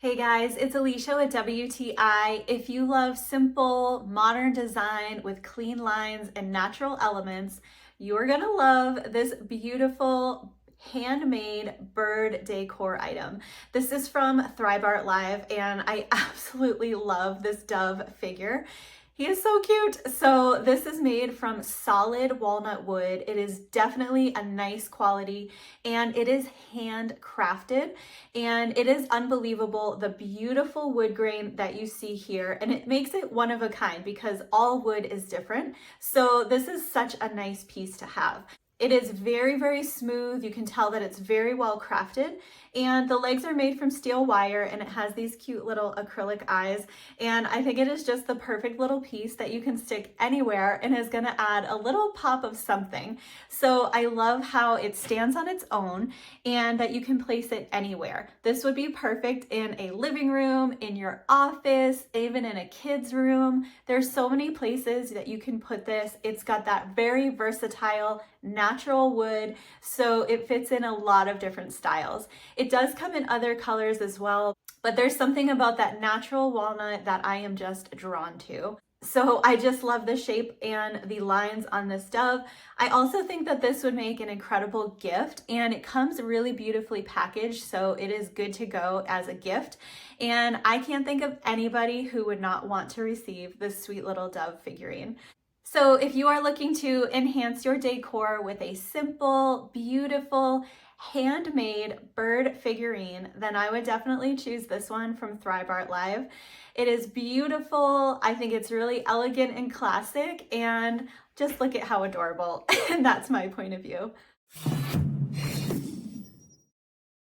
Hey guys, it's Alicia with WTI. If you love simple, modern design with clean lines and natural elements, you're gonna love this beautiful handmade bird decor item. This is from ThriBartLive and I absolutely love this dove figure. He is so cute. So this is made from solid walnut wood. It is definitely a nice quality and it is handcrafted and it is unbelievable the beautiful wood grain that you see here, and it makes it one of a kind because all wood is different. So this is such a nice piece to have. It is very, very smooth. You can tell that it's very well crafted, and the legs are made from steel wire and it has these cute little acrylic eyes. And I think it is just the perfect little piece that you can stick anywhere and is gonna add a little pop of something. So I love how it stands on its own and that you can place it anywhere. This would be perfect in a living room, in your office, even in a kid's room. There's so many places that you can put this. It's got that very versatile, natural wood, so it fits in a lot of different styles. It does come in other colors as well, but there's something about that natural walnut that I am just drawn to. So I just love the shape and the lines on this dove. I also think that this would make an incredible gift, and it comes really beautifully packaged, so it is good to go as a gift. And I can't think of anybody who would not want to receive this sweet little dove figurine. So if you are looking to enhance your decor with a simple, beautiful, handmade bird figurine, then I would definitely choose this one from ThriBartLive. It is beautiful. I think it's really elegant and classic, and just look at how adorable. And that's my point of view.